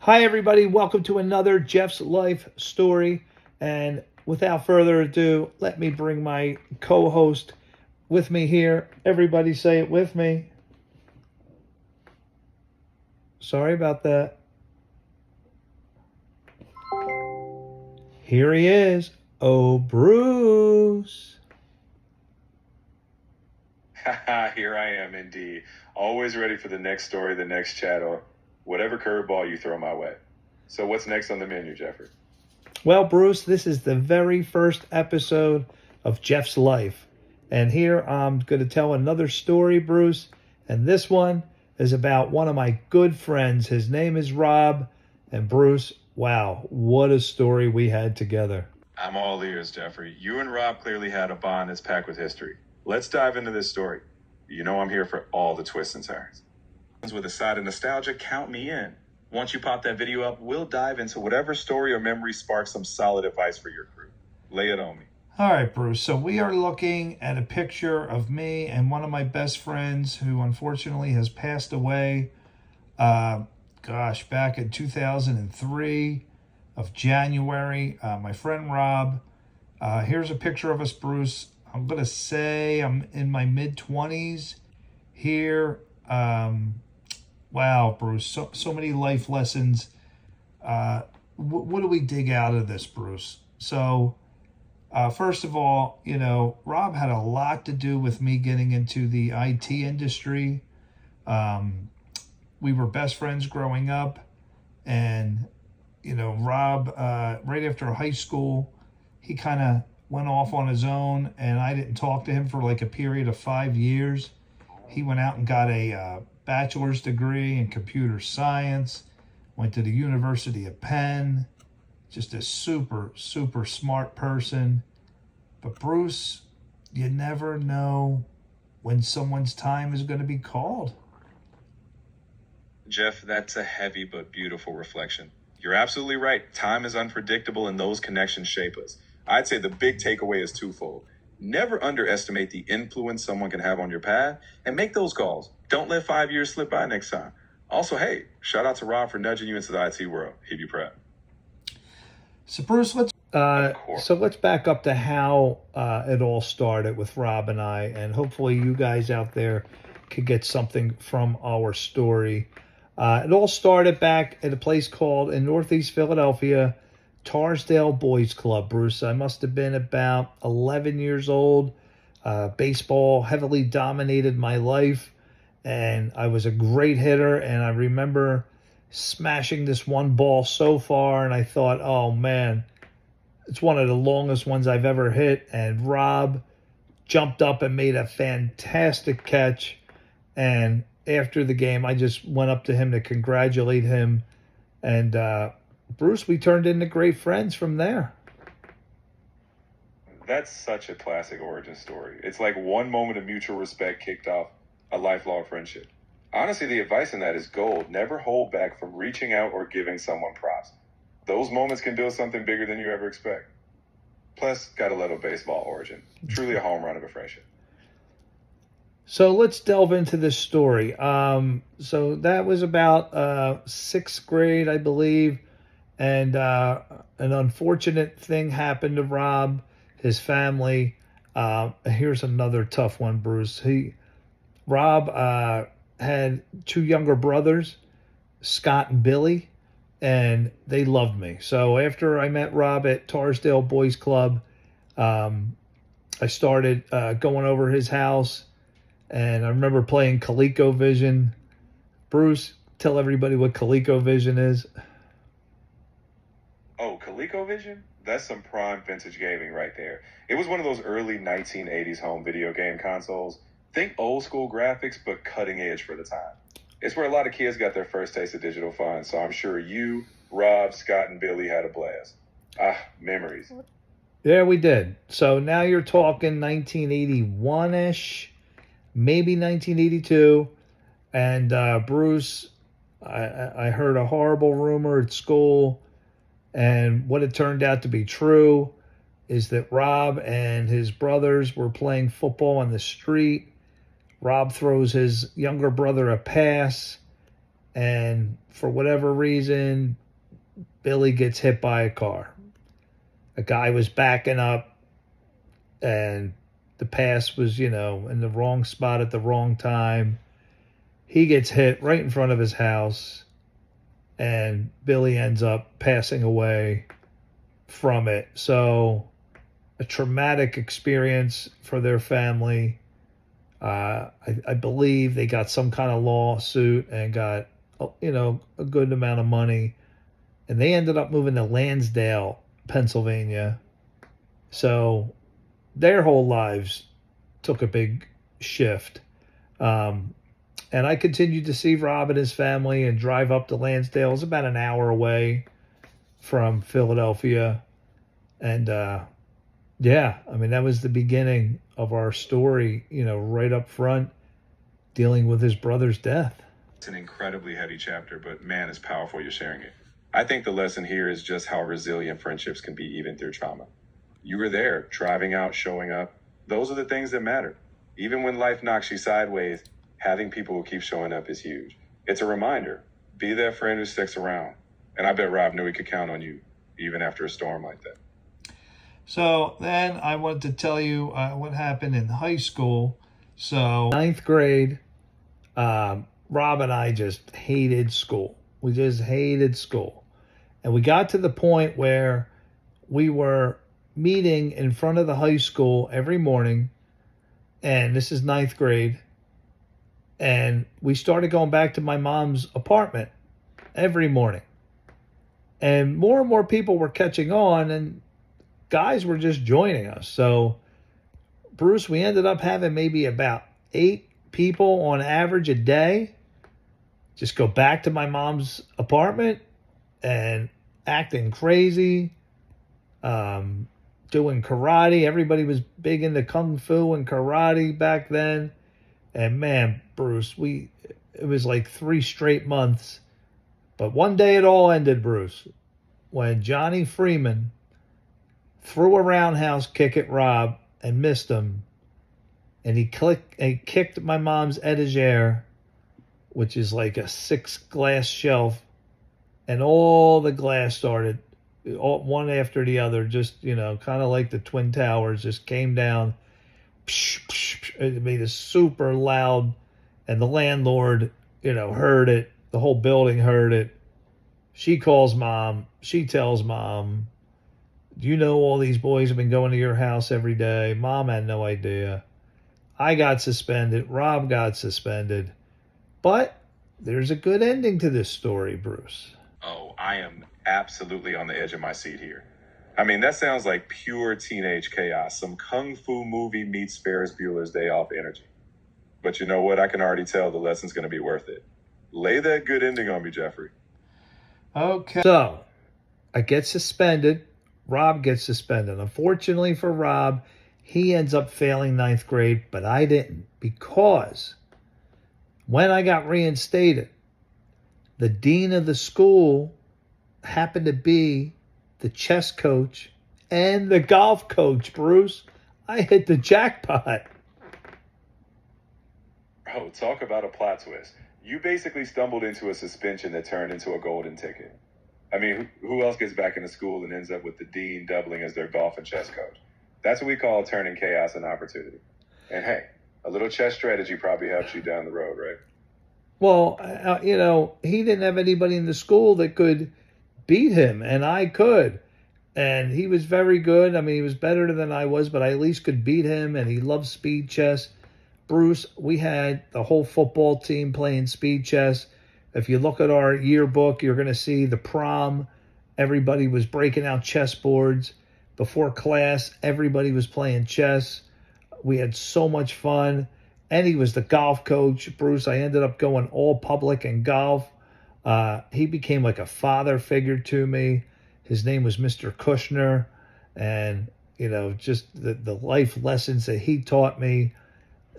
Hi, everybody. Welcome to another Jeff's Life story. And without further ado, let me bring my co host with me here. Everybody say it with me. Sorry about that. Here he is. Oh, Bruce. Here I am indeed. Always ready for the next story, the next chat, or whatever curveball you throw my way. So what's next on the menu, Jeffrey? Well, Bruce, this is the very first episode of Jeff's Life. And here I'm going to tell another story, Bruce. And this one is about one of my good friends. His name is Rob. And Bruce, wow, what a story we had together. I'm all ears, Jeffrey. You and Rob clearly had a bond that's packed with history. Let's dive into this story. You know I'm here for all the twists and turns. With a side of nostalgia, count me in. Once you pop that video up, we'll dive into whatever story or memory sparks some solid advice for your crew. Lay it on me. All right, Bruce. So we are looking at a picture of me and one of my best friends who unfortunately has passed away, back in 2003 of January. My friend Rob. Here's a picture of us, Bruce. I'm going to say I'm in my mid-20s here. Wow, Bruce, so many life lessons. What do we dig out of this, Bruce? So, first of all, Rob had a lot to do with me getting into the IT industry. We were best friends growing up, and, Rob, right after high school, he kind of went off on his own, and I didn't talk to him for like a period of 5 years. He went out and got a bachelor's degree in computer science, went to the University of Penn, just a super, super smart person. But Bruce, you never know when someone's time is going to be called. Jeff, that's a heavy but beautiful reflection. You're absolutely right. Time is unpredictable and those connections shape us. I'd say the big takeaway is twofold. Never underestimate the influence someone can have on your path and make those calls. Don't let 5 years slip by next time. Also, hey, shout out to Rob for nudging you into the IT world. He'd be proud. So Bruce, let's back up to how it all started with Rob and I, and hopefully you guys out there could get something from our story. It all started back at a place called in Northeast Philadelphia, Tarsdale Boys Club, Bruce. I must have been about 11 years old. Baseball heavily dominated my life, and I was a great hitter, and I remember smashing this one ball so far, and I thought, oh, man, it's one of the longest ones I've ever hit, and Rob jumped up and made a fantastic catch, and after the game, I just went up to him to congratulate him, and Bruce, we turned into great friends from there. That's such a classic origin story. It's like one moment of mutual respect kicked off a lifelong friendship. Honestly, the advice in that is gold. Never hold back from reaching out or giving someone props. Those moments can build something bigger than you ever expect. Plus, got a little baseball origin. Truly a home run of a friendship. So let's delve into this story. So that was about sixth grade, I believe. And an unfortunate thing happened to Rob, his family. Here's another tough one, Bruce. Rob had two younger brothers, Scott and Billy, and they loved me. So after I met Rob at Tarsdale Boys Club, I started going over his house, and I remember playing ColecoVision. Bruce, tell everybody what ColecoVision is. Oh, ColecoVision? That's some prime vintage gaming right there. It was one of those early 1980s home video game consoles. Think old school graphics, but cutting edge for the time. It's where a lot of kids got their first taste of digital fun, so I'm sure you, Rob, Scott, and Billy had a blast. Memories. Yeah, we did. So now you're talking 1981-ish, maybe 1982. And Bruce, I heard a horrible rumor at school. And what it turned out to be true is that Rob and his brothers were playing football on the street. Rob throws his younger brother a pass, and for whatever reason, Billy gets hit by a car. A guy was backing up, and the pass was, in the wrong spot at the wrong time. He gets hit right in front of his house, and Billy ends up passing away from it. So, a traumatic experience for their family. I believe they got some kind of lawsuit and got, a good amount of money. And they ended up moving to Lansdale, Pennsylvania. So their whole lives took a big shift. And I continued to see Rob and his family and drive up to Lansdale. It's about an hour away from Philadelphia. And yeah, I mean, that was the beginning of our story, right up front, dealing with his brother's death. It's an incredibly heady chapter, but man, it's powerful you're sharing it. I think the lesson here is just how resilient friendships can be even through trauma. You were there, driving out, showing up. Those are the things that matter. Even when life knocks you sideways, having people who keep showing up is huge. It's a reminder. Be that friend who sticks around. And I bet Rob knew he could count on you, even after a storm like that. So then I wanted to tell you what happened in high school. So ninth grade, Rob and I just hated school. We just hated school. And we got to the point where we were meeting in front of the high school every morning. And this is ninth grade. And we started going back to my mom's apartment every morning. And more people were catching on, and guys were just joining us. So, Bruce, we ended up having maybe about 8 people on average a day just go back to my mom's apartment and acting crazy, doing karate. Everybody was big into kung fu and karate back then. And man, Bruce, it was like 3 straight months. But one day it all ended, Bruce, when Johnny Freeman threw a roundhouse kick at Rob and missed him. And he kicked my mom's etagere, which is like a 6 glass shelf. And all the glass started, one after the other, just, kind of like the Twin Towers, just came down. It made a super loud, and the landlord, heard it. The whole building heard it. She calls mom. She tells mom, "You know all these boys have been going to your house every day." Mom had no idea. I got suspended. Rob got suspended. But there's a good ending to this story, Bruce. Oh, I am absolutely on the edge of my seat here. I mean, that sounds like pure teenage chaos. Some kung fu movie meets Ferris Bueller's Day Off energy. But you know what? I can already tell the lesson's going to be worth it. Lay that good ending on me, Jeffrey. Okay. So, I get suspended. Rob gets suspended. Unfortunately for Rob, he ends up failing ninth grade, but I didn't, because when I got reinstated, the dean of the school happened to be the chess coach and the golf coach, Bruce. I hit the jackpot. Oh, talk about a plot twist. You basically stumbled into a suspension that turned into a golden ticket. I mean, who else gets back into school and ends up with the dean doubling as their golf and chess coach? That's what we call turning chaos into opportunity. And hey, a little chess strategy probably helps you down the road, right? Well, he didn't have anybody in the school that could beat him, and I could. And he was very good. I mean, he was better than I was, but I at least could beat him, and he loved speed chess. Bruce, we had the whole football team playing speed chess. If you look at our yearbook, you're going to see the prom. Everybody was breaking out chessboards. Before class, everybody was playing chess. We had so much fun. And he was the golf coach. Bruce, I ended up going all public in golf. He became like a father figure to me. His name was Mr. Kushner. And, just the life lessons that he taught me.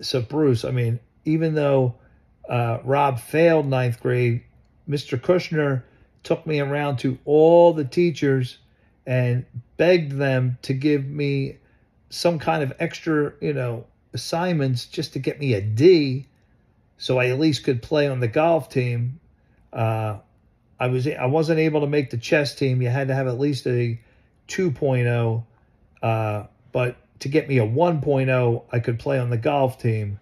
So, Bruce, I mean, even though Rob failed ninth grade, Mr. Kushner took me around to all the teachers and begged them to give me some kind of extra, assignments just to get me a D, so I at least could play on the golf team. Uh, I wasn't able to make the chess team. You had to have at least a 2.0. But to get me a 1.0, I could play on the golf team.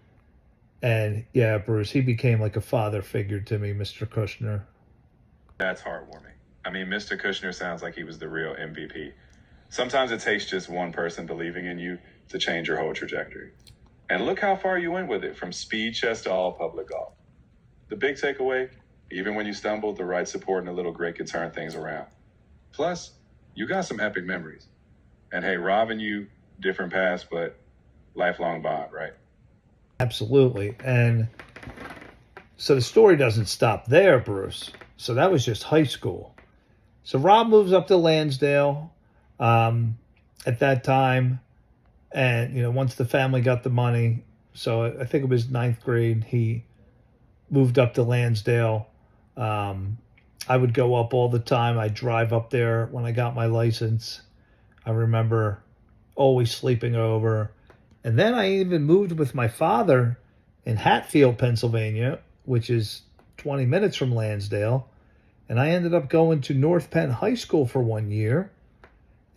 And yeah, Bruce, he became like a father figure to me, Mr. Kushner. That's heartwarming. I mean, Mr. Kushner sounds like he was the real MVP. Sometimes it takes just one person believing in you to change your whole trajectory. And look how far you went with it, from speed chess to all public golf. The big takeaway, even when you stumble, the right support and a little grit can turn things around. Plus, you got some epic memories. And hey, Rob and you, different paths, but lifelong bond, right? Absolutely. And so the story doesn't stop there, Bruce. So that was just high school. So Rob moves up to Lansdale at that time. And, once the family got the money, so I think it was ninth grade, he moved up to Lansdale. I would go up all the time. I'd drive up there when I got my license. I remember always sleeping over. And then I even moved with my father in Hatfield, Pennsylvania, which is 20 minutes from Lansdale. And I ended up going to North Penn High School for 1 year.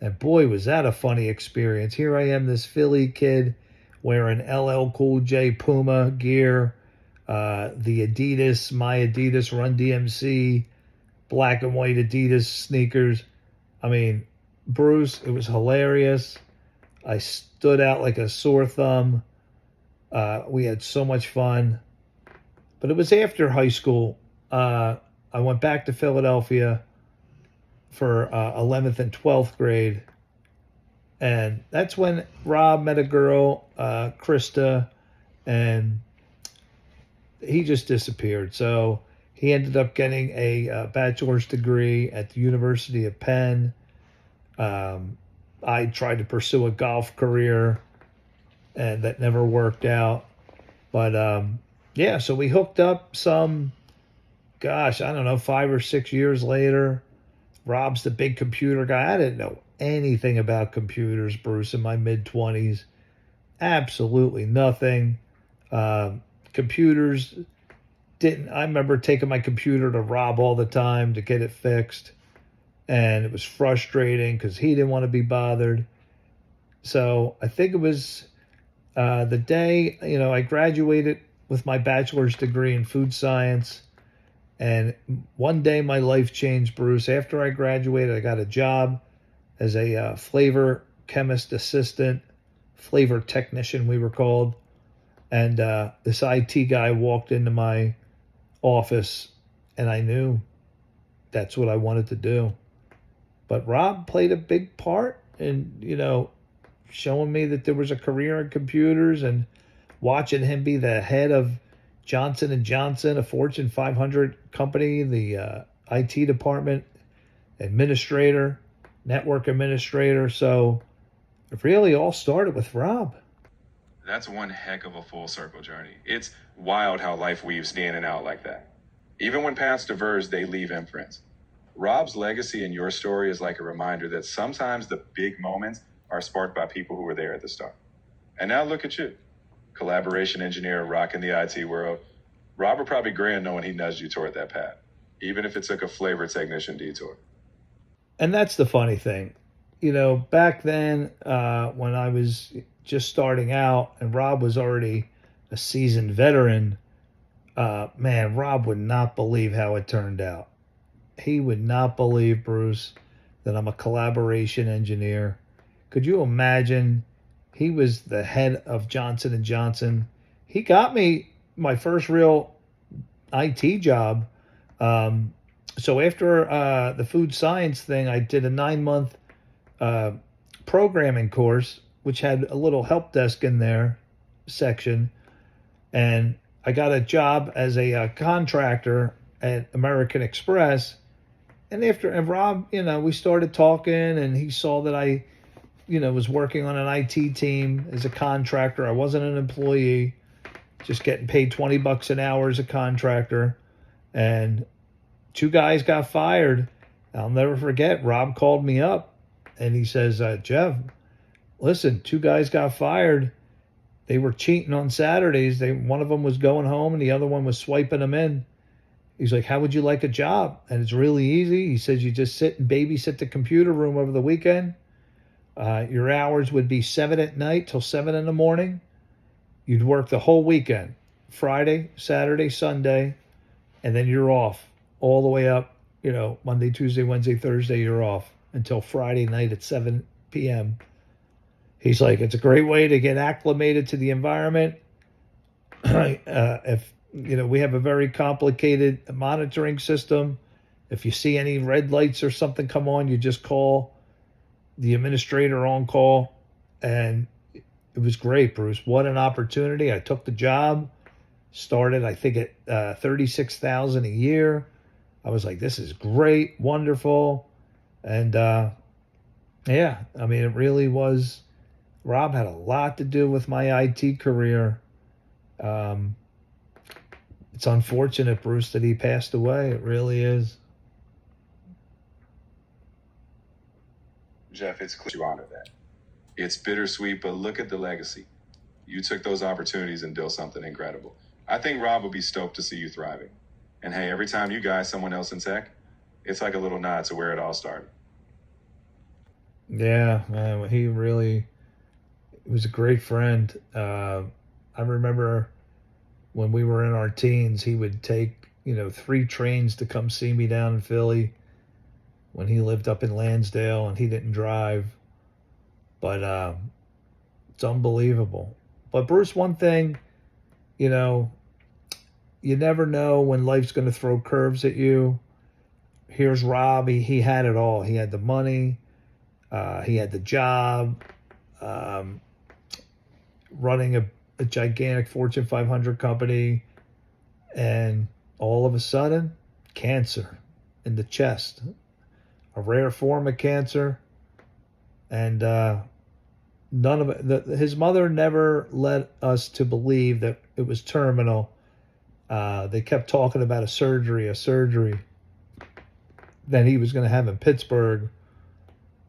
And boy, was that a funny experience. Here I am, this Philly kid wearing LL Cool J Puma gear, the Adidas, my Adidas Run DMC, black and white Adidas sneakers. I mean, Bruce, it was hilarious. I stood out like a sore thumb. We had so much fun. But it was after high school. I went back to Philadelphia for 11th and 12th grade. And that's when Rob met a girl, Krista, and he just disappeared. So he ended up getting a bachelor's degree at the University of Penn. I tried to pursue a golf career, and that never worked out. But yeah, so we hooked up some, gosh, I don't know, 5 or 6 years later. Rob's the big computer guy. I didn't know anything about computers, Bruce, in my mid-20s. Absolutely nothing. Computers didn't. I remember taking my computer to Rob all the time to get it fixed. And it was frustrating because he didn't want to be bothered. So I think it was the day, I graduated with my bachelor's degree in food science. And one day my life changed, Bruce. After I graduated, I got a job as a flavor chemist assistant, flavor technician, we were called. And this IT guy walked into my office, and I knew that's what I wanted to do. But Rob played a big part in, showing me that there was a career in computers, and watching him be the head of Johnson & Johnson, a Fortune 500 company, the IT department administrator, network administrator. So it really all started with Rob. That's one heck of a full circle journey. It's wild how life weaves in and out like that. Even when paths diverge, they leave imprints. Rob's legacy in your story is like a reminder that sometimes the big moments are sparked by people who were there at the start. And now look at you. Collaboration engineer rocking the IT world. Robert probably grinned knowing he nudged you toward that path, even if it took a flavor technician detour. And that's the funny thing. Back then, when I was just starting out and Rob was already a seasoned veteran, man, Rob would not believe how it turned out. He would not believe, Bruce, that I'm a collaboration engineer. Could you imagine? He was the head of Johnson & Johnson. He got me my first real IT job. So after the food science thing, I did a 9-month programming course, which had a little help desk in there section. And I got a job as a contractor at American Express. And Rob, we started talking, and he saw that I was working on an IT team as a contractor. I wasn't an employee, just getting paid $20 an hour as a contractor. And 2 guys got fired. I'll never forget. Rob called me up and he says, Jeff, listen, 2 guys got fired. They were cheating on Saturdays. One of them was going home and the other one was swiping them in. He's like, how would you like a job? And it's really easy. He says, you just sit and babysit the computer room over the weekend. Your hours would be 7 at night till 7 in the morning. You'd work the whole weekend, Friday, Saturday, Sunday, and then you're off all the way up, Monday, Tuesday, Wednesday, Thursday, you're off until Friday night at 7 p.m. He's like, it's a great way to get acclimated to the environment. If we have a very complicated monitoring system. If you see any red lights or something come on, you just call the administrator on call. And it was great, Bruce. What an opportunity. I took the job, started, I think, at $36,000 a year. I was like, this is great, wonderful. And yeah, I mean, it really was. Rob had a lot to do with my IT career. It's unfortunate, Bruce, that he passed away. It really is. Jeff, it's clear you honor that. It's bittersweet, but look at the legacy. You took those opportunities and built something incredible. I think Rob would be stoked to see you thriving. And hey, every time you guys someone else in tech, it's like a little nod to where it all started. Yeah, man, he was a great friend. I remember when we were in our teens, he would take, 3 trains to come see me down in Philly when he lived up in Lansdale and he didn't drive. But it's unbelievable. But Bruce, one thing, you never know when life's going to throw curves at you. Here's Rob. He had it all. He had the money. He had the job. Running a gigantic Fortune 500 company. And all of a sudden, cancer in the chest. A rare form of cancer. And none of it. His mother never led us to believe that it was terminal. They kept talking about a surgery that he was going to have in Pittsburgh.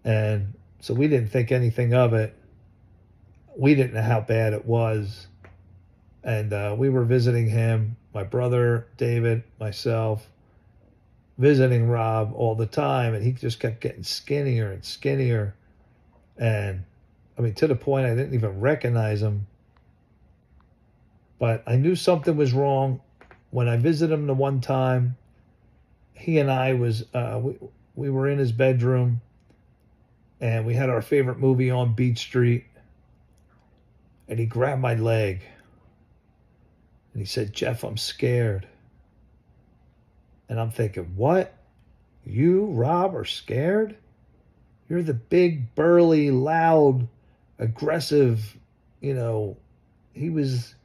And so we didn't think anything of it. We didn't know how bad it was. And we were visiting him, my brother, David, myself, visiting Rob all the time. And he just kept getting skinnier and skinnier. And I mean, to the point I didn't even recognize him. But I knew something was wrong. When I visited him the one time, he and I we were in his bedroom and we had our favorite movie on, Beach Street. And he grabbed my leg and he said, Jeff, I'm scared. And I'm thinking, what? You, Rob, are scared? You're the big, burly, loud, aggressive, he was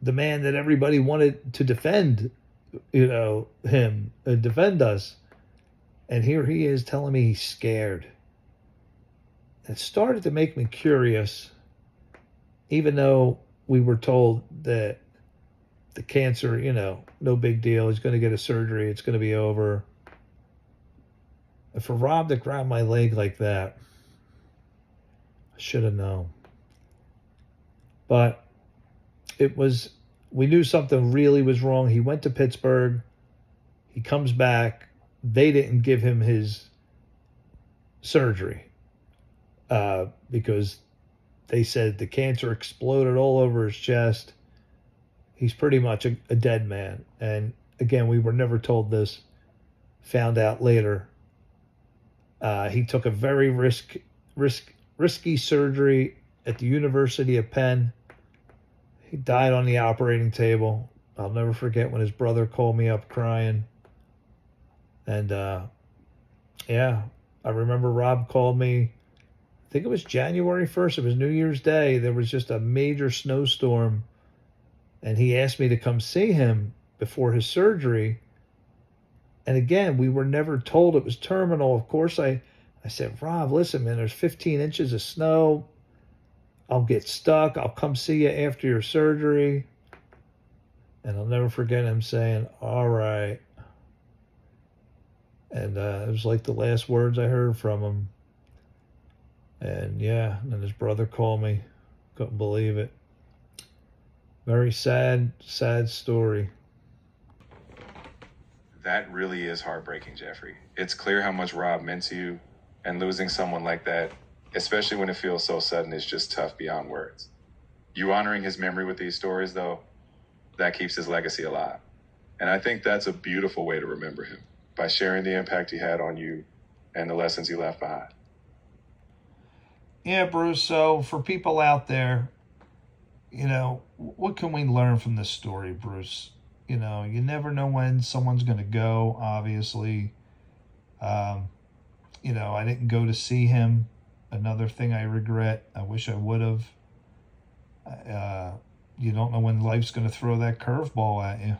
the man that everybody wanted to defend, him, defend us. And here he is telling me he's scared. It started to make me curious, even though we were told that the cancer, no big deal. He's going to get a surgery. It's going to be over. And for Rob to grab my leg like that, I should have known. But we knew something really was wrong. He went to Pittsburgh. He comes back. They didn't give him his surgery because they said the cancer exploded all over his chest. He's pretty much a dead man. And again, we were never told this. Found out later. He took a very risky surgery at the University of Penn. He died on the operating table. I'll never forget when his brother called me up crying. And yeah, I remember Rob called me. I think it was January 1st. It was New Year's Day. There was just a major snowstorm. And he asked me to come see him before his surgery. And again, we were never told it was terminal. Of course, I said, Rob, listen, man, there's 15 inches of snow. I'll get stuck. I'll come see you after your surgery. And I'll never forget him saying, all right. And it was like the last words I heard from him. And yeah, and his brother called me. Couldn't believe it. Very sad, sad story. That really is heartbreaking, Jeffrey. It's clear how much Rob meant to you, and losing someone like that, especially when it feels so sudden, is just tough beyond words. You honoring his memory with these stories, though, that keeps his legacy alive. And I think that's a beautiful way to remember him, by sharing the impact he had on you and the lessons he left behind. Yeah, Bruce. So for people out there, what can we learn from this story, Bruce? You never know when someone's going to go, obviously. Um, I didn't go to see him. Another thing I regret. I wish I would have. You don't know when life's going to throw that curveball at you.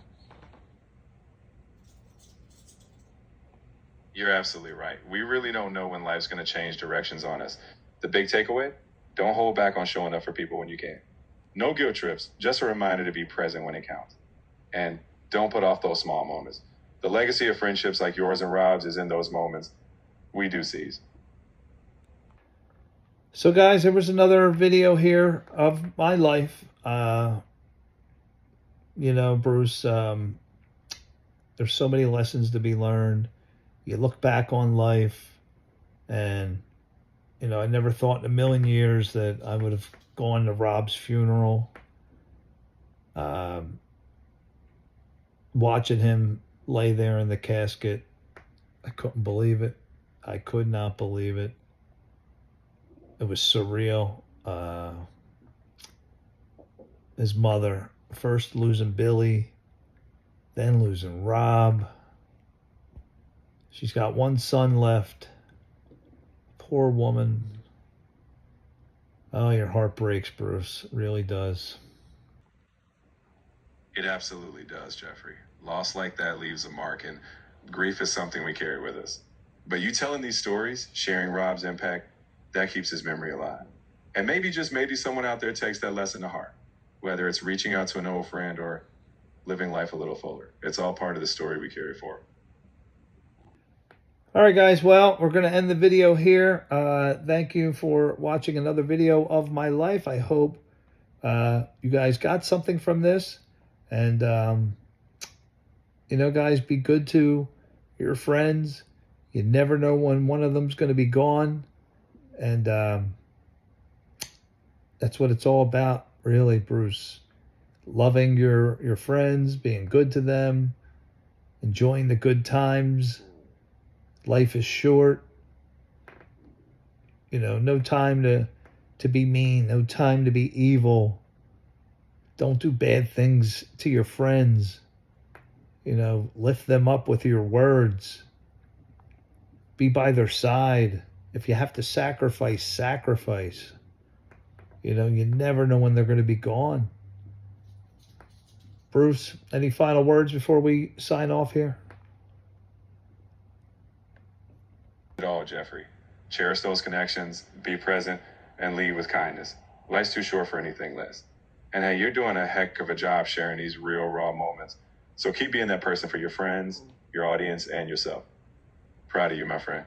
You're absolutely right. We really don't know when life's going to change directions on us. The big takeaway: don't hold back on showing up for people when you can. No guilt trips, just a reminder to be present when it counts. And don't put off those small moments. The legacy of friendships like yours and Rob's is in those moments we do seize. So, guys, there was another video here of my life. Bruce, there's so many lessons to be learned. You look back on life, and, I never thought in a million years that I would have gone to Rob's funeral. Watching him lay there in the casket, I couldn't believe it. I could not believe it. It was surreal. His mother, first losing Billy, then losing Rob. She's got one son left. Poor woman. Oh, your heart breaks, Bruce. It really does. It absolutely does, Jeffrey. Loss like that leaves a mark, and grief is something we carry with us. But you telling these stories, sharing Rob's impact, that keeps his memory alive. And maybe someone out there takes that lesson to heart, whether it's reaching out to an old friend or living life a little fuller. It's all part of the story we carry forward. All right, guys. Well, we're going to end the video here. Thank you for watching another video of my life. I hope you guys got something from this. And, guys, be good to your friends. You never know when one of them's going to be gone. And that's what it's all about, really, Bruce. Loving your friends, being good to them, enjoying the good times. Life is short. No time to be mean, no time to be evil. Don't do bad things to your friends. Lift them up with your words. Be by their side. If you have to sacrifice, sacrifice. You never know when they're going to be gone. Bruce, any final words before we sign off here? It all, Jeffrey. Cherish those connections, be present, and lead with kindness. Life's too short for anything less. And hey, you're doing a heck of a job sharing these real, raw moments. So keep being that person for your friends, your audience, and yourself. Proud of you, my friend.